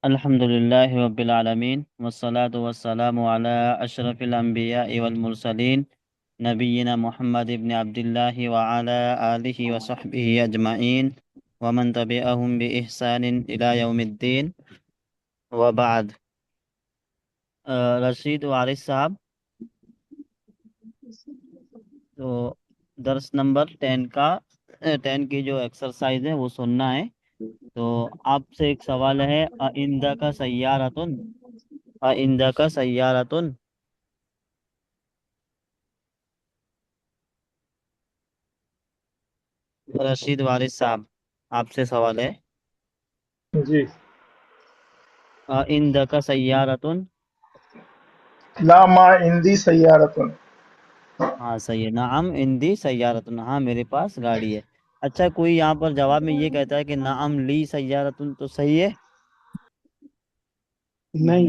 الحمد لله رب العالمين والصلاة والسلام على أشرف الأنبياء والمرسلين نبينا محمد بن عبد الله وعلى آله وصحبه أجمعين ومن تبعهم بإحسان إلى يوم الدين وبعد. رشید وارث صاحب، تو درس نمبر 10 کا 10 کی جو ایکسرسائز ہے وہ سننا ہے. تو آپ سے ایک سوال ہے، آئندہ کا سیارتن، آئندہ کا سیارتن. رشید وارث صاحب، آپ سے سوال ہے، جی. آئندہ کا سیارتن. لا ما عندي سيارة. ہاں صحیح ہے. نعم عندی سیارتن، ہاں میرے پاس گاڑی ہے. اچھا، کوئی یہاں پر جواب میں یہ کہتا ہے کہ نعم لی سیارتن، تو صحیح ہے؟ نہیں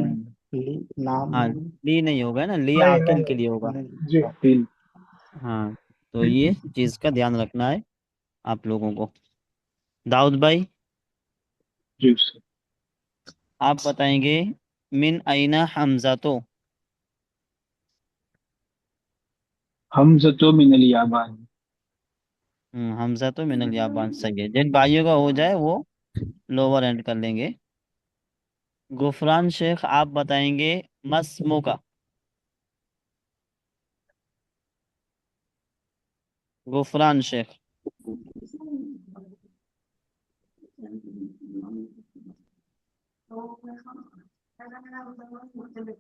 نام ہاں، لی نہیں ہوگا نا، لی نہیں عاقل کے لیے ہوگا. نہیں جی. ہاں، تو یہ چیز کا دھیان رکھنا ہے آپ لوگوں کو. داؤد بھائی، جی آپ بتائیں گے من اینا حمزہ تو. حمزہ من الیابان. حمزہ تو من الیابان، صحیح ہے. جن بھائیوں کا ہو جائے وہ لوور اینڈ کر لیں گے. غفران شیخ، آپ بتائیں گے مسمو کا. غفران شیخ،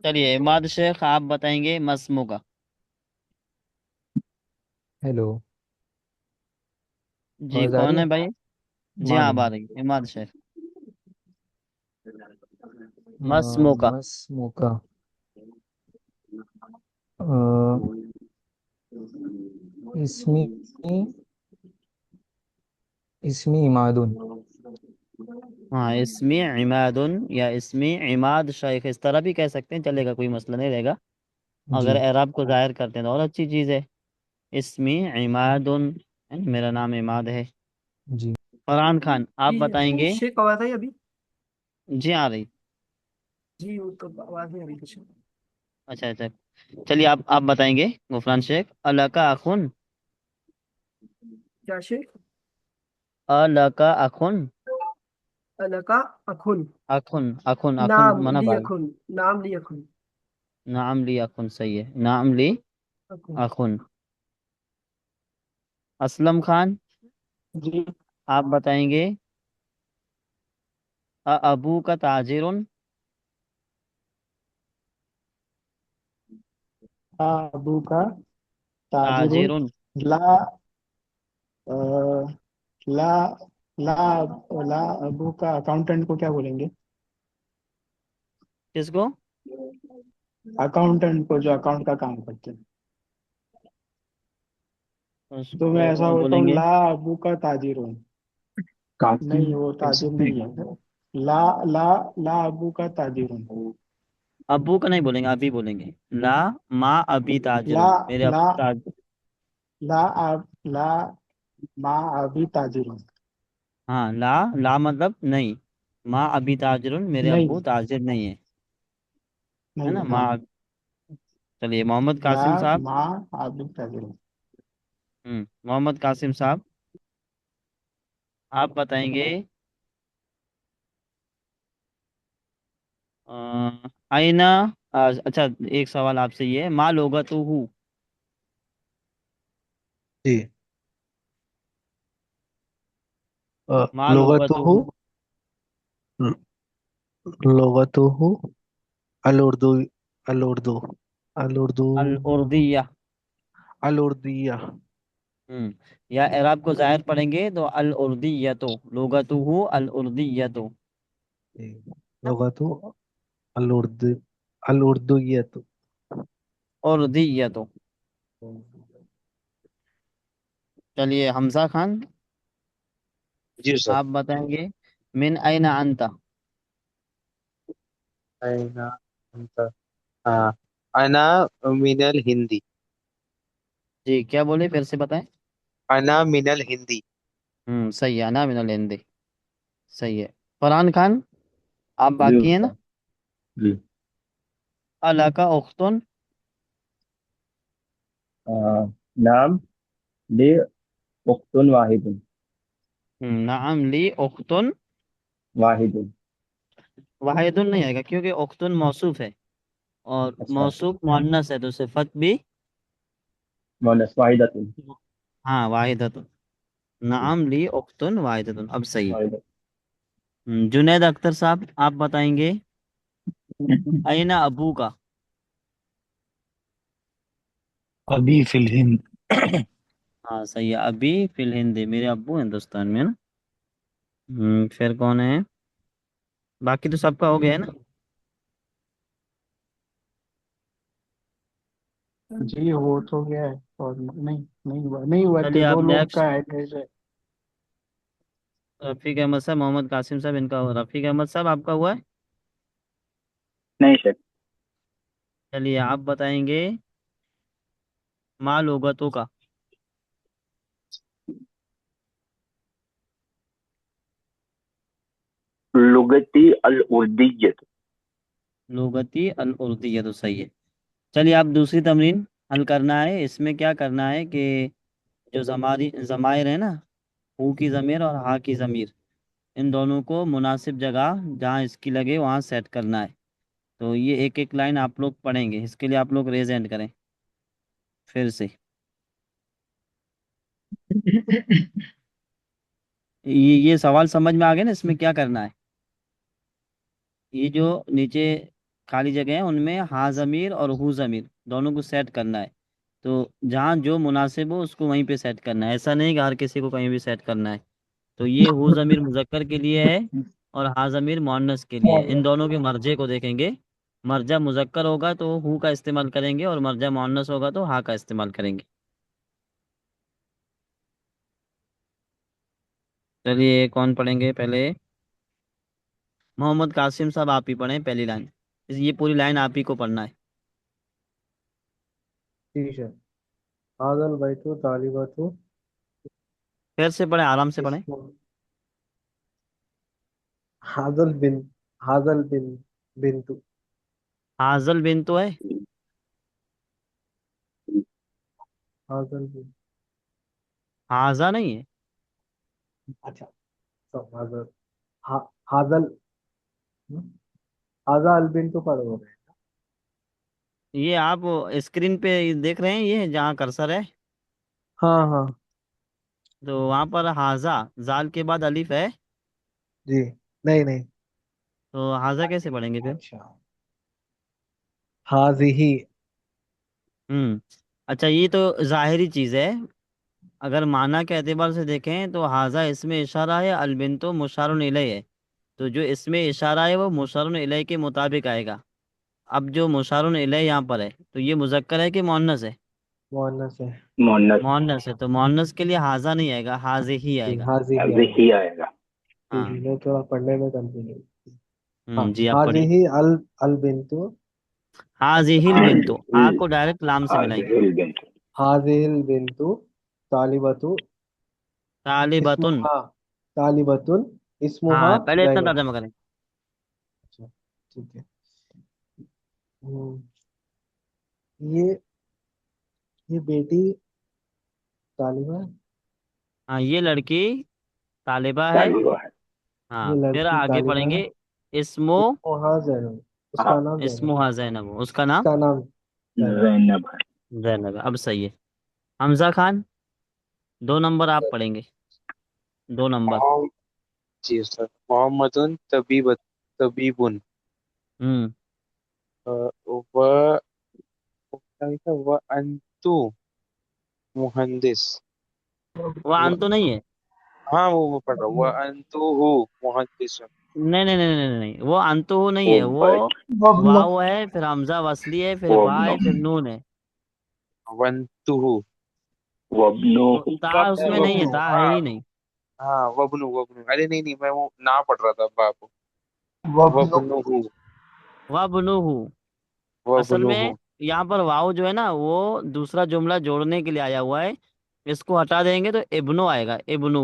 چلیے. عماد شیخ، آپ بتائیں گے مسمو کا. ہیلو، جی آواز آ رہی کون ہے؟ ہے بھائی؟ جی ہاں، اب معلوم آ رہی ہے. عماد شیخ، مسمو کا. مس موکا. اسمی اسمی عمادن. ہاں، اسمی عماد یا اسمی عماد شیخ، اس طرح بھی کہہ سکتے ہیں، چلے گا، کوئی مسئلہ نہیں رہے گا. اگر جی اعراب کو ظاہر کرتے ہیں تو اور اچھی چیز ہے. اسمی عماد، میرا نام عماد ہے. جی فرحان خان، آپ بتائیں گے. شیخ آواز آئی ابھی؟ جی آ رہی. جی وہ تو آواز نہیں آ رہی کچھ. اچھا اچھا، چلیے آپ بتائیں گے. غفران شیخ، اللہ کا اخن. کیا شیخ؟ اللہ کا اخن. الکا اخن. اخن اخن اخن نام منا لی بھائی. اخن. نام لی اخن. نعم لی اخن، صحیح ہے. نعم لی اخن. اخن. اسلم خان، جی. آپ بتائیں گے ابو کا تاجر. ابو کا تاجر. تاجر. لا لا لا لا ابو کا اکاؤنٹنٹ کو کیا بولیں گے؟ کس کو؟ اکاؤنٹنٹ کو جو اکاؤنٹ کا کام کرتے ہیں. اس تو میں ایسا کو ہوتا بولیں ہوں، گے لا ابو کا تاجر ہوں. کاتب. نہیں، وہ تاجر نہیں ہے. لا لا لا ابو کا تاجر ہوں. ابو کا نہیں بولیں گے، ابھی بولیں گے. لا ما ابی تاجر، لا میرے لا ابو تاجر. لا ماں ابھی تاجر ہوں. ہاں، لا لا مطلب نہیں. ما ابی تاجر، میرے نہیں ابو تاجر نہیں ہے نا. نہیں، ہاں. چلیے. محمد لا قاسم صاحب. ماں ابھی تاجر ہوں. محمد قاسم صاحب، آپ بتائیں گے آئینہ. اچھا، ایک سوال آپ سے یہ ہے، ما لوگا تو ہوں. جی. ما لوگا تو لغته ہوں. لغته الاردو الاردو الاردو الاردیہ. الاردیہ. یا اعراب کو ظاہر پڑھیں گے تو الاردیہ، لغتہ الاردیہ. لغته الاردو الاردویہ. اردیہ. چلیے. حمزہ خان، جی سر. آپ بتائیں گے من این انت. أين أنت؟ أنا من الهند. جی کیا بولے، پھر سے بتائیں. أنا من الهند. صحیح ہے. انا من الہند، صحیح ہے. فرحان خان، آپ جی باقی ہیں نا؟ استاد جی الکا اختن، نعم لی اخت واحد نعم لی اختن، واحد واحد نہیں آئے گا کیونکہ اختن موصوف ہے، اور اچھا موصوف مؤنث ہے تو صفت بھی مونس واحدۃ ہاں واحدۃ، نعم لی اختن واحدۃ، اب صحیح۔ واحدۃ جنید اختر صاحب آپ بتائیں گے اینا ابو کا؟ ابھی فی الہند ہاں صحیح ہے، ابھی فی الہند، میرے ابو ہندوستان میں ہے نا۔ پھر کون ہے؟ باقی تو سب کا ہو گیا ہے نا؟ جی وہ تو گیا ہے، اور نہیں ہوا چلیے آپ دو لوگ نیکسٹ، کا ایڈریس ہے۔ رفیق احمد صاحب، محمد قاسم صاحب ان کا ہوا، رفیق احمد صاحب آپ کا ہوا ہے؟ نہیں شک چلیے آپ بتائیں گے ماں لغتوں کا؟ لغتی الاردیت لغتی الاردیہ تو صحیح ہے۔ چلیے آپ دوسری تمرین حل کرنا ہے، اس میں کیا کرنا ہے کہ جو ضمائر ہیں نا، ہو کی ضمیر اور ہا کی ضمیر، ان دونوں کو مناسب جگہ جہاں اس کی لگے وہاں سیٹ کرنا ہے۔ تو یہ ایک ایک لائن آپ لوگ پڑھیں گے، اس کے لیے آپ لوگ ریز اینڈ کریں پھر سے۔ یہ سوال سمجھ میں آ گیا نا، اس میں کیا کرنا ہے؟ یہ جو نیچے خالی جگہ ہیں ان میں ہا ضمیر اور ہو ضمیر دونوں کو سیٹ کرنا ہے، تو جہاں جو مناسب ہو اس کو وہیں پہ سیٹ کرنا ہے، ایسا نہیں کہ ہر کسی کو کہیں بھی سیٹ کرنا ہے۔ تو یہ ہو ضمیر مذکر کے لیے ہے اور ہا ضمیر مؤنث کے لیے ہے، ان دونوں کے مرجع کو دیکھیں گے، مرجع مذکر ہوگا تو ہو کا استعمال کریں گے، اور مرجع مؤنث ہوگا تو ہا کا استعمال کریں گے۔ چلیے کون پڑھیں گے پہلے؟ محمد قاسم صاحب آپ ہی پڑھیں پہلی لائن، یہ پوری لائن آپ ہی کو پڑھنا ہے۔ ٹھیک ہے، هذا البيت طالبة پھر سے پڑھیں، آرام سے پڑھیں۔ اسم هذا البنت حاضل بن تو ہے، هذا البنت حاضہ نہیں ہے۔ اچھا هذا هذا هذا البنت پڑھو گے؟ یہ آپ اسکرین پہ دیکھ رہے ہیں، یہ جہاں کرسر ہے ہاں ہاں تو وہاں پر حاضہ زال کے بعد الف ہے، جی، نہیں تو حاضہ کیسے پڑھیں گے پھر؟ اچھا هذه اچھا یہ تو ظاہری چیز ہے، اگر معنی کے اعتبار سے دیکھیں تو حاضہ اس میں اشارہ ہے، البنتو مشار الیہ ہے، تو جو اس میں اشارہ ہے وہ مشار الیہ کے مطابق آئے گا۔ اب جو مشار الیہ یہاں پر ہے تو یہ مذکر ہے کہ مؤنث ہے؟ مؤنث ہے، مونس مؤنث ہے، تو مؤنث کے لیے حاضہ نہیں آئے گا، حاضہ ہی جی آئے گا۔ هذه ابھی ہی آئے گا ٹھیک ہاں ہے، میں تھوڑا پڑھنے میں کنفیوژن۔ ہاں جی آپ پڑھیے۔ هذه البنت حاضہ البنتو، ہا کو ڈائریکٹ لام سے ملائیں گے، هذه البنت هذه البنت طالبة طالبتن، اسمها طالبة ہاں اسمها پہلے اتنا زینب۔ ترجمہ کریں۔ اچھا ٹھیک ہے، یہ یہ بیٹی طالبہ ہے، ہاں یہ لڑکی طالبہ ہے، طالبہ ہے ہاں یہ پھر لڑکی آگے طالبہ پڑھیں ہے، گے اسمو، اسمها زینب، اس ہاں کا نام زینب، اسمها زینب، اس کا اس نام کا نام زینب۔ زینب ہے زینب ہے، اب صحیح ہے۔ حمزہ خان 2 نمبر آپ پڑھیں گے، 2 نمبر۔ محمد جی استاد محمد طبیب ہوں و و انتو مہندس وہ ان تو نہیں ہے، ہاں وہ پڑھ رہا ہوں وہ انتو ہو مہندس نہیں نہیں نہیں نہیں نہیں، وہ انتہو نہیں ہے، وہ وابن واو ہے، پھر حمزہ وصلی ہے، پھر با وابن ہے، پھر نون ہے، ونتو ہو وابنو تو تا اس میں نہیں ہے، وابنو تا ہے ہاں ہی نہیں۔ ہاں وابنو ارے نہیں میں وہ نہ پڑھ رہا تھا باپ وابن وابنو ہو وَابْنُهُ، اصل وابنو میں ہو یہاں پر واؤ جو ہے نا وہ دوسرا جملہ جوڑنے کے لیے آیا ہوا ہے، اس کو ہٹا دیں گے تو ابنو آئے گا، ابنو،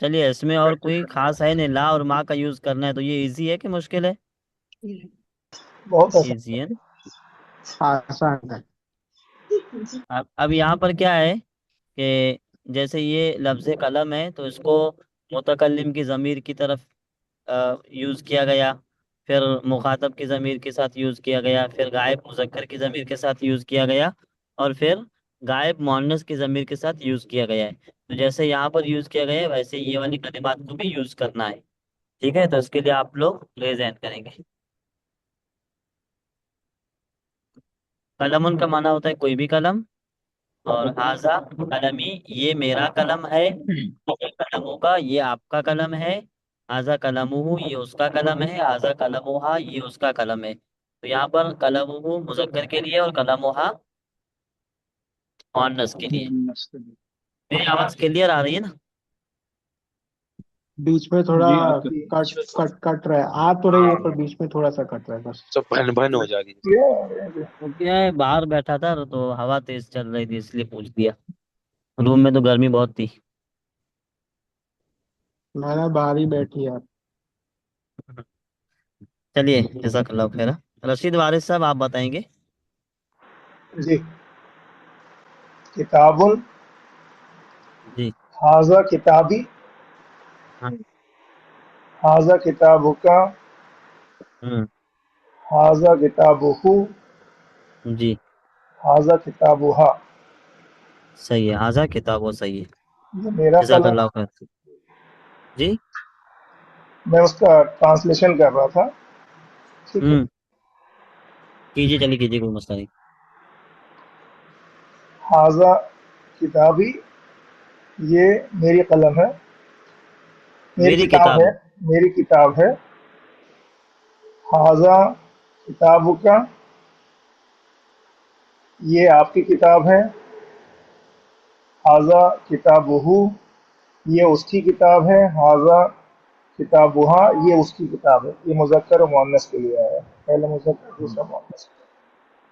چلیے اس میں اور کوئی خاص ہے نہیں، لا اور ما کا یوز کرنا ہے، تو یہ ایزی ہے کہ مشکل ہے؟ بہت آسان. ایزی ہے نا؟ آسان ہے. اب یہاں پر کیا ہے کہ جیسے یہ لفظ قلم ہے تو اس کو متکلم کی ضمیر کی طرف یوز کیا گیا، پھر مخاطب کی ضمیر کے ساتھ یوز کیا گیا، پھر غائب مذکر کی ضمیر کے ساتھ یوز کیا گیا، اور پھر غائب مؤنث کی ضمیر کے ساتھ یوز کیا گیا ہے. تو جیسے یہاں پر یوز کیا گیا ہے ویسے یہ والی کلمات کو بھی یوز کرنا ہے. ٹھیک ہے، تو اس کے لیے آپ لوگ ریز ہینڈ کریں گے. قلم کا معنی ہوتا ہے کوئی بھی قلم، اور ہاضا قلمی یہ میرا قلم ہے، قلموں کا یہ آپ کا قلم ہے، ہاضا قلمہ یہ اس کا قلم ہے، ہاضا قلمہا یہ اس کا قلم ہے. تو یہاں پر قلمہ مذکر کے لیے اور قلمہا مؤنث کے لیے. میری آواز کلیئر آ رہی ہے نا؟ بیچ میں تھوڑا جی آپ کا کٹ رہا ہے. آ تو رہی ہے پر بیچ میں تھوڑا سا کٹ رہا ہے بس. سب بھن بھن ہو جا رہی ہے. وہ کیا ہے باہر بیٹھا تھا تو ہوا تیز چل رہی تھی اس لیے پوچھ دیا. روم میں تو گرمی بہت تھی. میں نے باہر ہی بیٹھی ہے. چلیے جزاک اللہ خیر. رشید وارث صاحب آپ بتائیں گے. جی. کتاب جی. حاضہ کتابی ہاں. حاضہ کتابک ہوں. حاضہ کتابہ جی حاضہ کتابہا. صحیح ہے، ہاضا کتاب وہ صحیح ہے. یہ میرا جزاک قلم. اللہ خیر. جی. میں اس کا ٹرانسلیشن کر رہا تھا. ٹھیک ہے. ہوں. کیجیے، چلیے کیجیے، کوئی مسئلہ نہیں. حاضہ کتابی یہ میری قلم ہے، میری میری کتاب کتاب ہے، میری کتاب ہے. حاضہ کتابک یہ آپ کی کتاب ہے. حاضہ کتابہ یہ اس کی کتاب ہے. حاضہ کتابہا یہ اس کی کتاب ہے. یہ مذکر و مؤنث کے لیے آیا ہے، پہلا مذکر دوسرا مؤنث.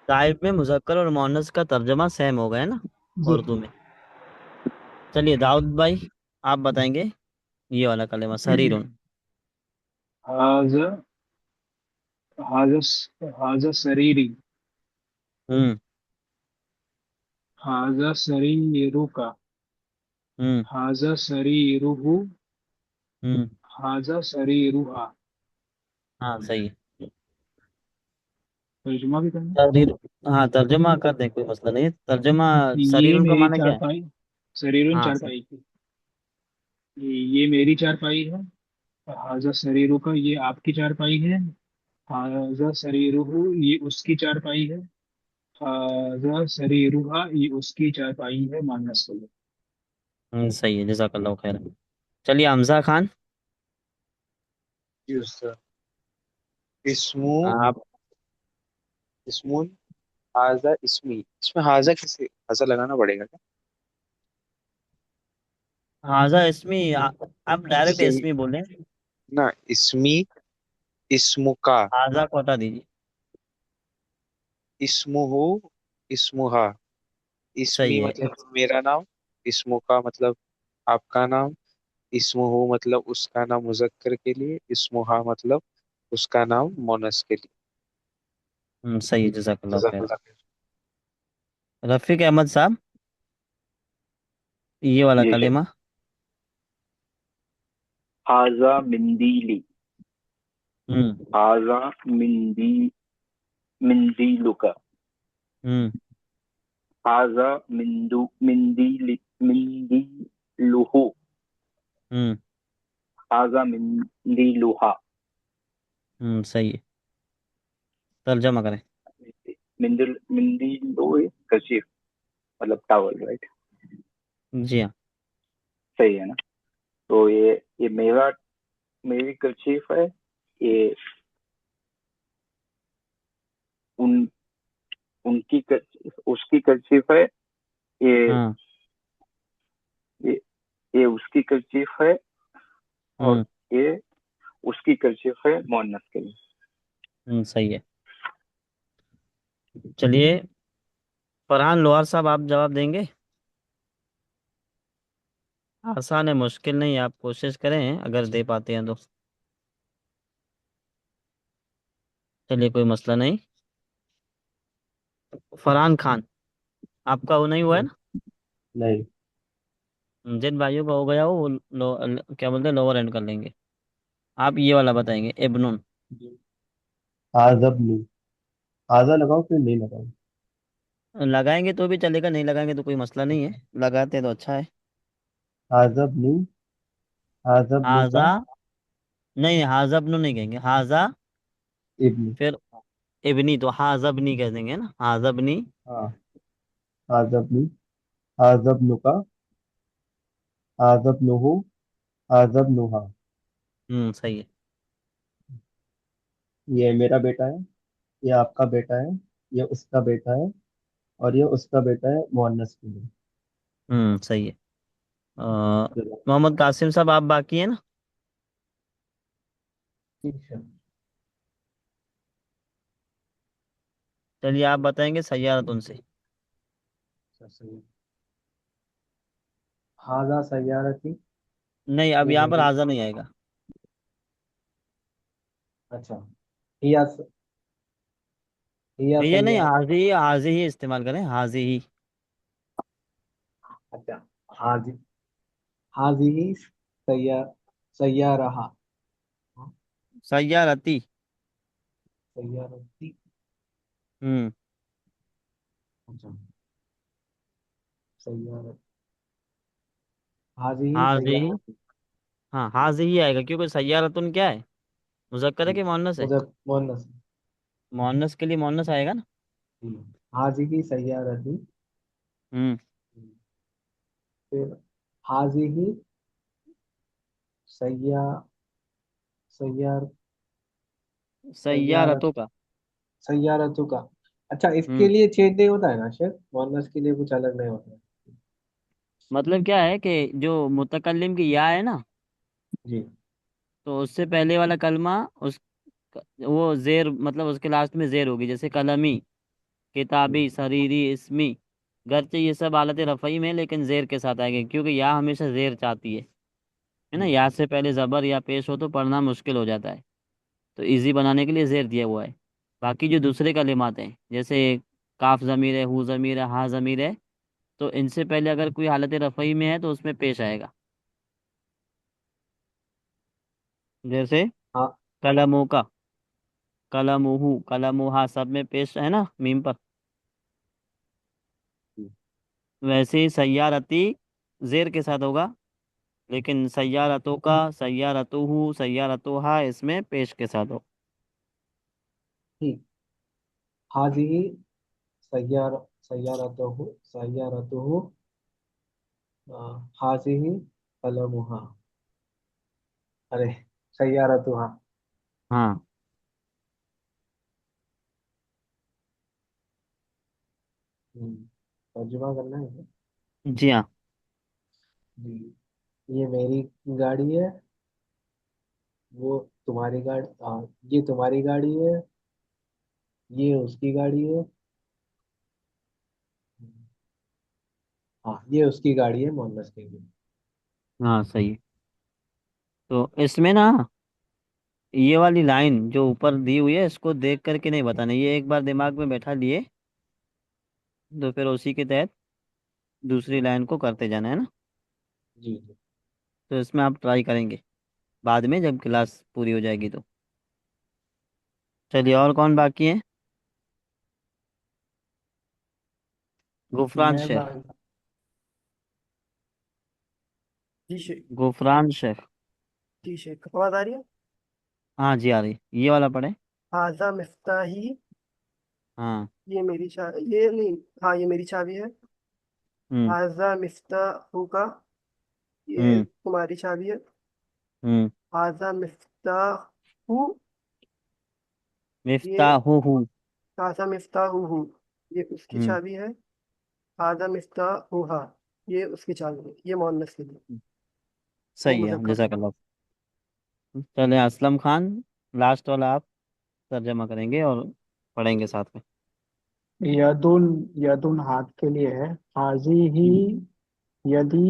غائب میں مذکر اور مؤنث کا ترجمہ سیم ہو گیا نا جی. اردو میں. چلیے داؤد بھائی آپ بتائیں گے یہ والا کلمہ سریرن. حاضر حاضر سریری ہوں. حاضر سریرو کا ہوں. حاضر سریرو ہوں. حاضر سریروہا. ہاں صحیح ہے. ترجمہ بھی کرنا. تحریر. ہاں ترجمہ کر دیں، کوئی مسئلہ نہیں ہے. ترجمہ یہ سریرن کا میری معنی کیا ہے؟ چارپائی سریرن ہاں صحیح. چارپائی کی. یہ میری چارپائی ہے. حاضر سریرو کا یہ آپ کی چارپائی ہے. حاضر سریروہ یہ اس کی چارپائی ہے. حاضر سریروہا یہ اس کی چارپائی ہے مانس کے لیے. صحیح ہے، جزاک اللہ خیر. چلیے حمزہ خان جی استاد. اسمو آپ. اسمون حاضہ اسمی. اس میں حاضہ کیسے حاضہ لگانا پڑے گا کیا؟ حاضہ اسمی آپ ڈائریکٹ جیسے اسمی بولیں. نہ اسمی اسمو کا حاضہ کو ہٹا دیجیے. اسمو ہو اسموہا. اسمی صحیح ہے. مطلب میرا نام. اسمو کا مطلب آپ کا نام. اسمو ہو مطلب اس کا نام مذکر کے لیے. اسموہا مطلب اس کا نام مونس کے لیے. صحیح ہے، جزاک اللہ جزاک خیر. اللہ خیر. رفیق احمد صاحب یہ والا جی سر. کلمہ. حاضہ مندیلی ہوں. حاضہ مندیلک ہوں. حاضہ مندیلہ ہوں. حاضہ مندیلہا. صحیح ہے. ترجمہ کریں. مندیلو کشیف مطلب ٹاول رائٹ. جی ہاں. صحیح ہے نا. تو یہ میری کرچیف ہے. یہ ان ان کی اس کی کرچیف ہے. یہ ہاں. یہ یہ اس کی کرچیف ہے. اور ہوں. یہ اس کی کرچیف ہے مؤنث کے لیے. صحیح ہے. چلیے فرحان لوہار صاحب آپ جواب دیں گے. آسان ہے، مشکل نہیں، آپ کوشش کریں اگر دے پاتے ہیں تو. چلیے کوئی مسئلہ نہیں. فرحان خان، آپ کا وہ نہیں ہوا ہے نا؟ نہیں. جن بھائیوں کا ہو گیا وہ کیا بولتے ہیں لوور اینڈ کر لیں گے. آپ یہ والا بتائیں گے، ابنون. آزبنی. آزا لگاؤ پھر نہیں لگاؤ. لگائیں گے تو بھی چلے گا، نہیں لگائیں گے تو کوئی مسئلہ نہیں ہے، لگاتے تو اچھا ہے. آزبنی. آزبنی کا ہاضا، نہیں ہاضا ابن نہیں کہیں گے، ہاضا ابن. پھر ابنی، تو ہاضا ابنی کہہ دیں گے نا، ہاضا ابنی. ہاں. آزبنی. آزبن کا. آزبنہ. آزبنہا. صحیح ہے. یہ میرا بیٹا ہے، یہ آپ کا بیٹا ہے، یہ اس کا بیٹا ہے، اور یہ اس کا بیٹا ہے مؤنث کے لیے. صحیح ہے. محمد قاسم صاحب آپ باقی ہیں نا؟ ٹھیک ہے. چلیے آپ بتائیں گے سیارت ان سے. صحیح. ہاضا سیارتی. نہیں، اب یہ یہاں پر میری. ہاضا نہیں آئے گا. اچھا. ہیا. ہیا یہ نہیں، سیارت. حاضی حاضی ہی استعمال کریں، حاضی ہی. اچھا. حاضی. حاضی سیارہ. سیارتی. سیارتی. ہوں اچھا. سیارت. حاضی حاضی ہی، سیارتی. ہاں حاضی ہی آئے گا، کیونکہ سیارتن کیا ہے، مذکر ہے کہ مؤنث ہے؟ مجھے مونس. مؤنث کے لیے مؤنث آئے گا نا. حاضی سیارتی. ہوں پھر حاضی سیار سیارت. سیارتوں کا. سیارتوں کا. اچھا، اس کے ہوں لیے چینج نہیں ہوتا ہے نا شیخ؟ مونس کے لیے کچھ الگ نہیں ہوتا ہے؟ مطلب کیا ہے کہ جو متکلم کی یا ہے نا، جی. تو اس سے پہلے والا کلمہ اس وہ زیر، مطلب اس کے لاسٹ میں زیر ہوگی، جیسے قلمی، جی. کتابی، سریری، اسمی. گرچہ یہ سب حالت رفعی میں، لیکن زیر کے ساتھ آئے گا، کیونکہ یا ہمیشہ زیر چاہتی ہے نا. جی. یا سے پہلے زبر یا پیش ہو تو پڑھنا مشکل ہو جاتا ہے، تو ایزی بنانے کے لیے زیر دیا ہوا ہے. باقی جو دوسرے کلمات ہیں جیسے کاف ضمیر ہے، ہو ضمیر ہے، ہا ضمیر ہے، تو ان سے پہلے اگر کوئی حالت رفعی میں ہے تو اس میں پیش آئے گا، جیسے ہاں. قلموں کا، قلمہ، قلمہا، سب میں پیش ہے نا میم پر. جی. ویسے ہی سیارتی زیر کے ساتھ ہوگا، لیکن سیارتوں کا، سیارتہ، سیارتہا اس میں پیش کے ساتھ ہو. ٹھیک. حاضی سیارتہ. سیارتہ. حاضی قلمها. ارے، سیارتها. ہاں ترجمہ کرنا ہے. جی ہاں. جی. یہ میری گاڑی ہے، وہ تمہاری گاڑی. ہاں، یہ تمہاری گاڑی ہے، یہ اس کی گاڑی ہے. ہاں، یہ اس کی گاڑی ہے مؤنث کے لیے. ہاں صحیح ہے. تو اس میں نا یہ والی لائن جو اوپر دی ہوئی ہے اس کو دیکھ کر کے نہیں بتانا، یہ ایک بار دماغ میں بیٹھا لیے تو پھر اسی کے تحت دوسری لائن کو کرتے جانا ہے نا. جی. جی. تو اس میں آپ ٹرائی کریں گے بعد میں جب کلاس پوری ہو جائے گی تو. چلیے اور کون باقی ہے؟ غفران میں شیخ. جی شیخ. غفران شیخ. جی شیخ، آواز آ رہی ہے؟ ہاں جی آ رہی، یہ والا پڑھیں. ہاضا مفتاحی. ہاں. یہ میری یہ نہیں. ہاں، یہ میری چابی ہے. ہوں ہاضا مفتاحو کا. یہ ہوں تمہاری چابی ہے. ہوں ہاضا مفتاحو. یہ مفتاح ہوں. ہاضا مفتاحو، یہ اس کی ہوں چابی ہے. ہاضا مفتاحوہا، یہ اس کی چابی ہے. یہ مؤنث کے لیے، وہ صحیح ہے، مذکر. جزاک اللہ. چلیں اسلم خان، لاسٹ والا آپ ترجمہ کریں گے اور پڑھیں گے ساتھ میں. یدن. یدن ہاتھ کے لیے ہے. حاضی ہی یدی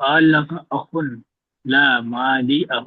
قال لك أخ؟ لا ما لي أخ।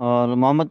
اور محمد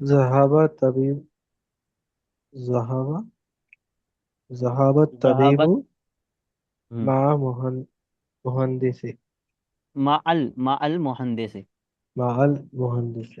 ذهب الطبيب ذهب ذهب الطبيب ذهبت مع مهندس مع المهندس। مع المهندس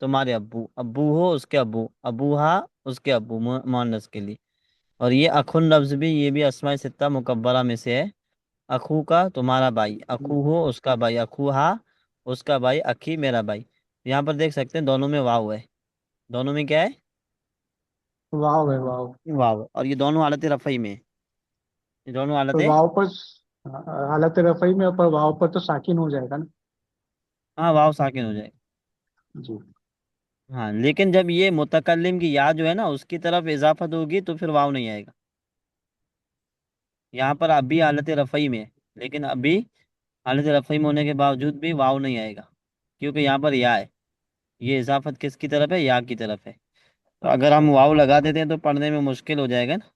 تمہارے ابو، ابو ہو اس کے ابو، ابوہا اس کے ابو، مؤنث کے لیے۔ اور یہ اخن لفظ بھی، یہ بھی اسماء ستہ مکبرہ میں سے ہے۔ اخو کا تمہارا بھائی، اخو ہو اس کا بھائی، اخو ہا اس کا بھائی، اخی میرا بھائی۔ یہاں پر دیکھ سکتے ہیں دونوں میں واو ہے، دونوں میں کیا ہے؟ واو ہے، واو۔ واو، اور یہ دونوں حالت رفعی میں ہے، یہ دونوں پر حالتیں، واو پر حالت رفعی میں، پر واو پر تو ساکن ہو جائے گا نا؟ ہاں واو ساکن ہو جائے جی۔ گا۔ ہاں لیکن جب یہ متکلم کی یا جو ہے نا اس کی طرف اضافت ہوگی تو پھر واو نہیں آئے گا۔ یہاں پر ابھی حالت رفعی میں ہے، لیکن ابھی حالت رفعی میں ہونے کے باوجود بھی واو نہیں آئے گا، کیونکہ یہاں پر یا ہے۔ یہ اضافت کس کی طرف ہے؟ یا کی طرف ہے۔ تو اگر ہم واو لگا دیتے ہیں تو پڑھنے میں مشکل ہو جائے گا نا۔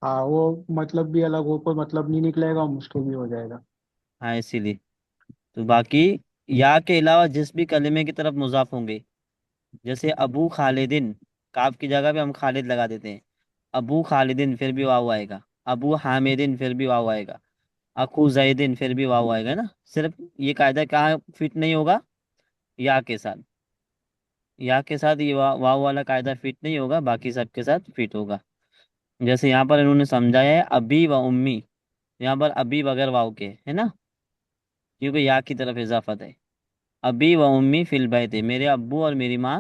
ہاں، وہ مطلب بھی الگ ہو، کوئی مطلب نہیں نکلے گا اور مشکل بھی ہو جائے گا۔ ہاں اسی لیے تو باقی یا کے علاوہ جس بھی کلمے کی طرف مضاف ہوں گے، جیسے ابو خالدن، کاف کی جگہ پہ ہم خالد لگا دیتے ہیں، ابو خالدن پھر بھی واو آئے گا، ابو حامدن پھر بھی واو آئے گا، اخو زیدن پھر بھی واو آئے گا نا۔ صرف یہ قاعدہ کہاں فٹ نہیں ہوگا؟ یا کے ساتھ، یا کے ساتھ یہ واو والا قاعدہ فٹ نہیں ہوگا، باقی سب کے ساتھ فٹ ہوگا۔ جیسے یہاں پر انہوں نے سمجھایا ہے ابی و امی، یہاں پر ابی بغیر واو کے ہے نا، کیونکہ یا کی طرف اضافت ہے۔ ابی و امی فی البیت، میرے ابو اور میری ماں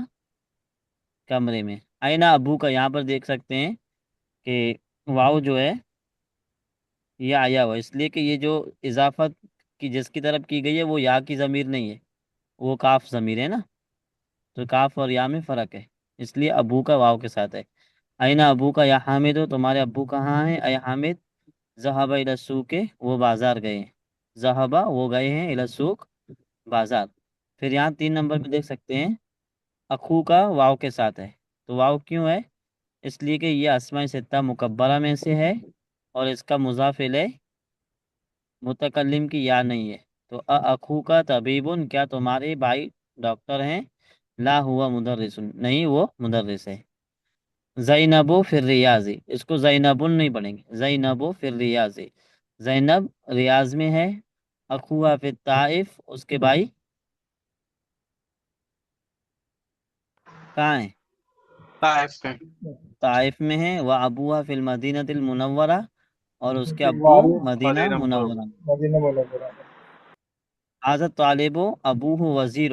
کمرے میں۔ آئینہ ابو کا یہاں پر دیکھ سکتے ہیں کہ واو جو ہے یہ آیا ہوا، اس لیے کہ یہ جو اضافت کی جس کی طرف کی گئی ہے وہ یا کی ضمیر نہیں ہے، وہ کاف ضمیر ہے نا، تو کاف اور یا میں فرق ہے، اس لیے ابو کا واو کے ساتھ ہے۔ آئینہ ابو کا یا حامد ہو، تمہارے ابو کہاں ہیں اے حامد؟ ذہب الی السوق، وہ بازار گئے ہیں، ذہبہ وہ گئے ہیں، الی السوق بازار۔ پھر یہاں 3 نمبر پہ دیکھ سکتے ہیں اخو کا واو کے ساتھ ہے، تو واو کیوں ہے؟ اس لیے کہ یہ اسماء ستہ مکبرہ میں سے ہے اور اس کا مضاف الیہ متکلم کی یا نہیں ہے۔ تو اخو کا طبیبن، کیا تمہارے بھائی ڈاکٹر ہیں؟ لا ہوا مدرس، نہیں وہ مدرس ہے۔ زینب فی الریاضی، اس کو زینبن نہیں پڑھیں گے، زینب فی الریاضی، زینب ریاض میں ہے۔ اخوہ فی الطائف، اس کے بھائی کہاں ہیں؟ طائف پہ۔ طائف میں ہے۔ وہ ابوہا فی المدینۃ المنورہ، اور اس کے ابو والد مدینہ مدینہ منورہ میں۔ مدینہ منورہ میں۔ حاضر طالب ابوہ وزیر،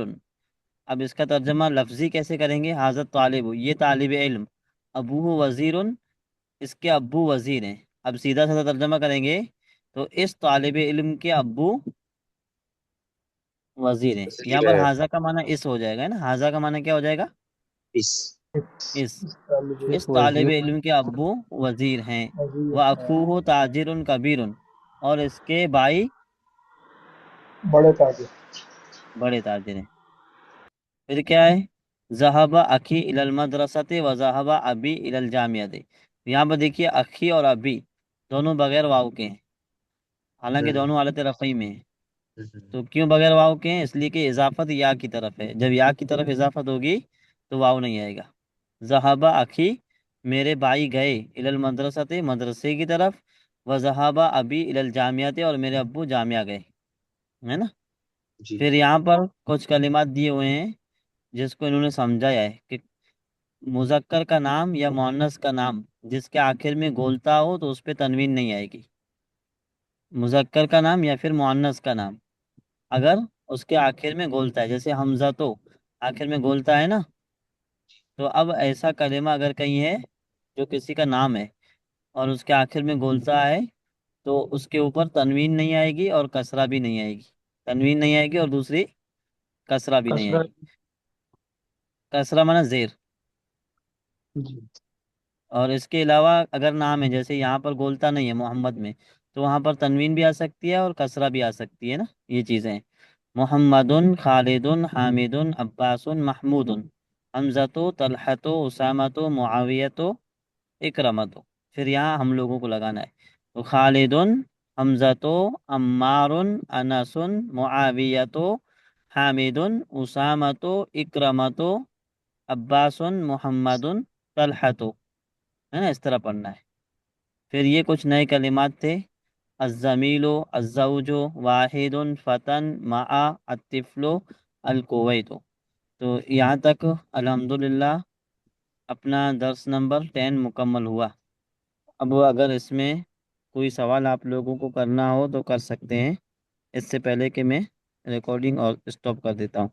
اب اس کا ترجمہ لفظی کیسے کریں گے؟ حاضر طالب، یہ طالب علم، ابوہ وزیر، اس کے ابو وزیر ہیں۔ اب سیدھا سادہ ترجمہ کریں گے تو اس طالب علم کے ابو وزیر ہیں۔ وزیر یہاں پر ہے، حاضہ کا معنی اس ہو جائے گا نا، حاضہ کا معنی کیا ہو جائے گا؟ اس اس اس طالب ایک اس طالب وزیر علم کے ابو وزیر ہیں۔ وزیر وہ اخوہ تاجر کبیر، اور اس کے بھائی بڑے تاجر۔ بڑے تاجر ہیں۔ پھر کیا ہے؟ ذہب اخی الی المدرسۃ و ذہب ابی الی الجامعۃ، یہاں پر دیکھیے اخی اور ابی دونوں بغیر واو کے ہیں، حالانکہ دونوں حالت رفعی میں ہیں۔ تو کیوں بغیر واو کے ہیں؟ اس لیے کہ اضافت یا کی طرف ہے، جب یا کی طرف اضافت ہوگی تو واو نہیں آئے گا۔ ذہب اخی، میرے بھائی گئے، الی المدرسۃ مدرسے کی طرف، و ذہب ابی الی الجامعۃ، اور میرے ابو جامعہ گئے، ہے نا۔ جی پھر یہاں پر کچھ کلمات دیے ہوئے ہیں جس کو انہوں نے سمجھایا ہے کہ مذکر کا نام یا مؤنث کا نام جس کے آخر میں گولتا ہو تو اس پہ تنوین نہیں آئے گی، مذکر کا نام یا پھر مؤنث کا نام اگر اس کے آخر میں گولتا ہے، جیسے حمزہ تو آخر میں گولتا ہے نا، تو اب ایسا کلمہ اگر کہیں ہے جو کسی کا نام ہے اور اس کے آخر میں گولتا ہے تو اس کے اوپر تنوین نہیں آئے گی اور کسرہ بھی نہیں آئے گی، تنوین نہیں آئے گی اور دوسری کسرہ بھی نہیں آئے کثرت۔ گی۔ کسرہ مانا زیر۔ جی۔ اور اس کے علاوہ اگر نام ہے، جیسے یہاں پر گولتا نہیں ہے محمد میں، تو وہاں پر تنوین بھی آ سکتی ہے اور کسرہ بھی آ سکتی ہے نا، یہ چیزیں ہیں۔ محمد، خالد، حامد، عباس، محمود، حمزۃ، طلحۃ، اسامۃ، معاویۃ، اکرمۃ۔ پھر یہاں ہم لوگوں کو لگانا ہے، تو خالد، حمزۃ، عمار، انس، معاویۃ، حامد، اسامۃ، اکرمۃ، عباس، محمد، طلحۃ، ہے نا، اس طرح پڑھنا ہے۔ پھر یہ کچھ نئے کلمات تھے، الزمیل، الزوج، واحد، فتن، مع، الطفل، الکویت۔ تو یہاں تک الحمدللہ اپنا درس نمبر 10 مکمل ہوا. اب اگر اس میں کوئی سوال آپ لوگوں کو کرنا ہو تو کر سکتے ہیں، اس سے پہلے کہ میں ریکارڈنگ اور اسٹاپ کر دیتا ہوں.